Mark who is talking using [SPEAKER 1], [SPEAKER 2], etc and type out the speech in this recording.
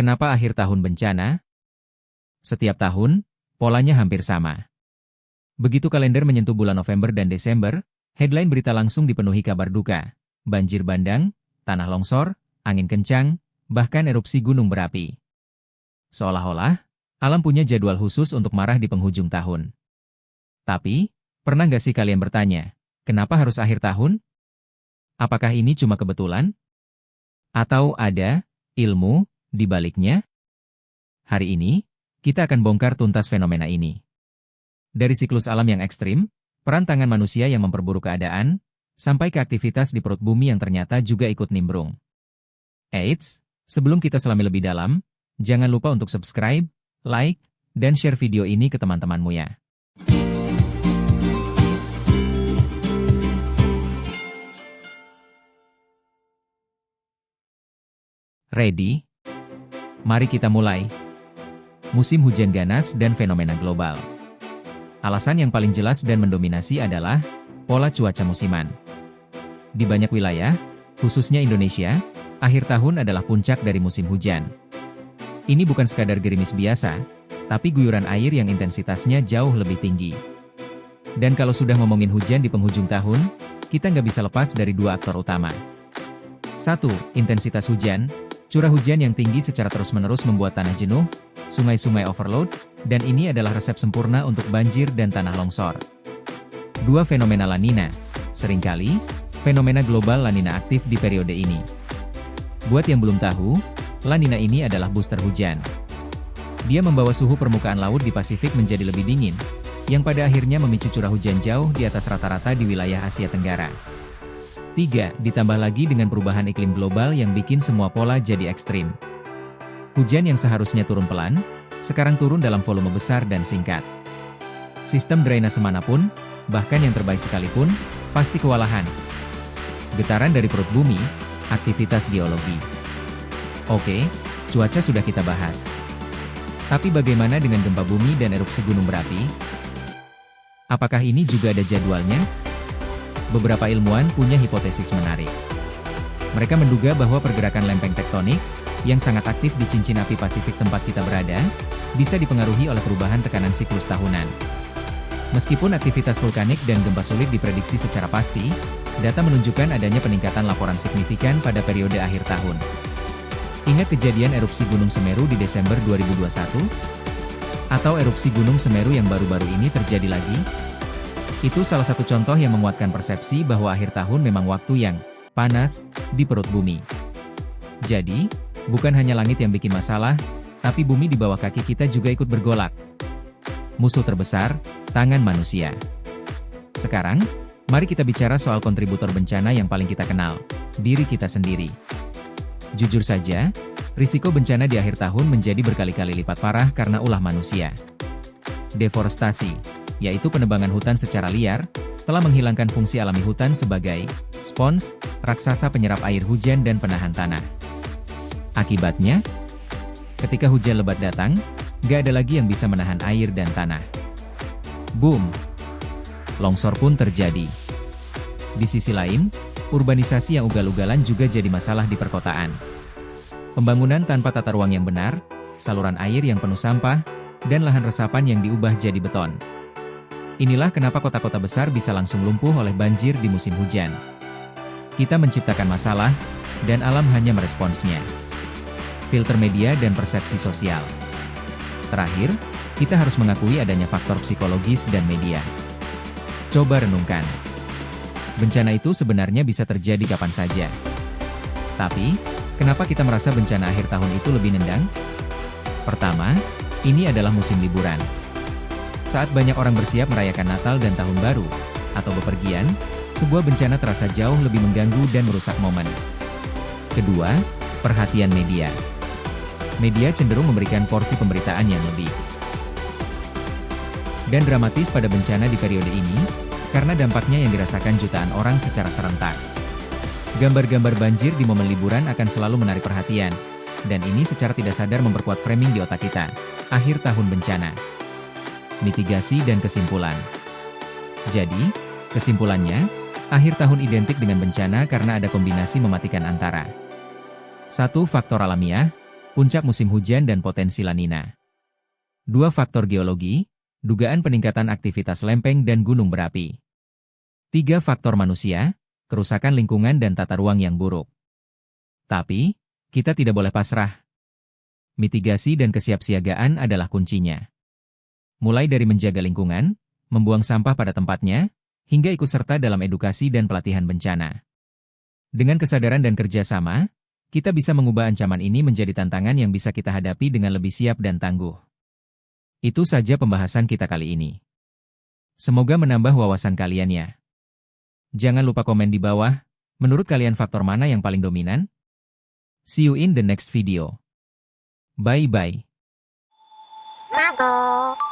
[SPEAKER 1] Kenapa akhir tahun bencana? Setiap tahun, polanya hampir sama. Begitu kalender menyentuh bulan November dan Desember, headline berita langsung dipenuhi kabar duka. Banjir bandang, tanah longsor, angin kencang, bahkan erupsi gunung berapi. Seolah-olah, alam punya jadwal khusus untuk marah di penghujung tahun. Tapi, pernah nggak sih kalian bertanya, kenapa harus akhir tahun? Apakah ini cuma kebetulan? Atau ada ilmu di baliknya? Hari ini, kita akan bongkar tuntas fenomena ini. Dari siklus alam yang ekstrim, peran tangan manusia yang memperburuk keadaan, sampai ke aktivitas di perut bumi yang ternyata juga ikut nimbrung. Eits, sebelum kita selami lebih dalam, jangan lupa untuk subscribe, like, dan share video ini ke teman-temanmu ya. Ready? Mari kita mulai. Musim hujan ganas dan fenomena global. Alasan yang paling jelas dan mendominasi adalah pola cuaca musiman. Di banyak wilayah, khususnya Indonesia, akhir tahun adalah puncak dari musim hujan. Ini bukan sekadar gerimis biasa, tapi guyuran air yang intensitasnya jauh lebih tinggi. Dan kalau sudah ngomongin hujan di penghujung tahun, kita nggak bisa lepas dari dua aktor utama. 1. Intensitas hujan. Curah hujan yang tinggi secara terus-menerus membuat tanah jenuh, sungai-sungai overload, dan ini adalah resep sempurna untuk banjir dan tanah longsor. 2. Fenomena La Nina. Seringkali, fenomena global La Nina aktif di periode ini. Buat yang belum tahu, La Nina ini adalah booster hujan. Dia membawa suhu permukaan laut di Pasifik menjadi lebih dingin, yang pada akhirnya memicu curah hujan jauh di atas rata-rata di wilayah Asia Tenggara. 3. Ditambah lagi dengan perubahan iklim global yang bikin semua pola jadi ekstrim. Hujan yang seharusnya turun pelan, sekarang turun dalam volume besar dan singkat. Sistem drainase manapun, bahkan yang terbaik sekalipun, pasti kewalahan. Getaran dari perut bumi, aktivitas geologi. Oke, cuaca sudah kita bahas. Tapi bagaimana dengan gempa bumi dan erupsi gunung berapi? Apakah ini juga ada jadwalnya? Beberapa ilmuwan punya hipotesis menarik. Mereka menduga bahwa pergerakan lempeng tektonik, yang sangat aktif di cincin api Pasifik tempat kita berada, bisa dipengaruhi oleh perubahan tekanan siklus tahunan. Meskipun aktivitas vulkanik dan gempa sulit diprediksi secara pasti, data menunjukkan adanya peningkatan laporan signifikan pada periode akhir tahun. Ingat kejadian erupsi Gunung Semeru di Desember 2021? Atau erupsi Gunung Semeru yang baru-baru ini terjadi lagi? Itu salah satu contoh yang menguatkan persepsi bahwa akhir tahun memang waktu yang panas di perut bumi. Jadi, bukan hanya langit yang bikin masalah, tapi bumi di bawah kaki kita juga ikut bergolak. Musuh terbesar, tangan manusia. Sekarang, mari kita bicara soal kontributor bencana yang paling kita kenal, diri kita sendiri. Jujur saja, risiko bencana di akhir tahun menjadi berkali-kali lipat parah karena ulah manusia. Deforestasi, yaitu penebangan hutan secara liar, telah menghilangkan fungsi alami hutan sebagai spons, raksasa penyerap air hujan dan penahan tanah. Akibatnya, ketika hujan lebat datang, gak ada lagi yang bisa menahan air dan tanah. Boom! Longsor pun terjadi. Di sisi lain, urbanisasi yang ugal-ugalan juga jadi masalah di perkotaan. Pembangunan tanpa tata ruang yang benar, saluran air yang penuh sampah, dan lahan resapan yang diubah jadi beton. Inilah kenapa kota-kota besar bisa langsung lumpuh oleh banjir di musim hujan. Kita menciptakan masalah, dan alam hanya meresponsnya. Filter media dan persepsi sosial. Terakhir, kita harus mengakui adanya faktor psikologis dan media. Coba renungkan. Bencana itu sebenarnya bisa terjadi kapan saja. Tapi, kenapa kita merasa bencana akhir tahun itu lebih nendang? Pertama, ini adalah musim liburan. Saat banyak orang bersiap merayakan Natal dan Tahun Baru, atau bepergian, sebuah bencana terasa jauh lebih mengganggu dan merusak momen. Kedua, perhatian media. Media cenderung memberikan porsi pemberitaan yang lebih dan dramatis pada bencana di periode ini, karena dampaknya yang dirasakan jutaan orang secara serentak. Gambar-gambar banjir di momen liburan akan selalu menarik perhatian, dan ini secara tidak sadar memperkuat framing di otak kita. Akhir tahun bencana. Mitigasi dan kesimpulan. Jadi, kesimpulannya, akhir tahun identik dengan bencana karena ada kombinasi mematikan antara 1. Faktor alamiah, puncak musim hujan dan potensi La Nina. 2 faktor geologi, dugaan peningkatan aktivitas lempeng dan gunung berapi. 3 faktor manusia, kerusakan lingkungan dan tata ruang yang buruk. Tapi, kita tidak boleh pasrah. Mitigasi dan kesiapsiagaan adalah kuncinya. Mulai dari menjaga lingkungan, membuang sampah pada tempatnya, hingga ikut serta dalam edukasi dan pelatihan bencana. Dengan kesadaran dan kerjasama, kita bisa mengubah ancaman ini menjadi tantangan yang bisa kita hadapi dengan lebih siap dan tangguh. Itu saja pembahasan kita kali ini. Semoga menambah wawasan kalian ya. Jangan lupa komen di bawah, menurut kalian faktor mana yang paling dominan? See you in the next video. Bye-bye.
[SPEAKER 2] Mago.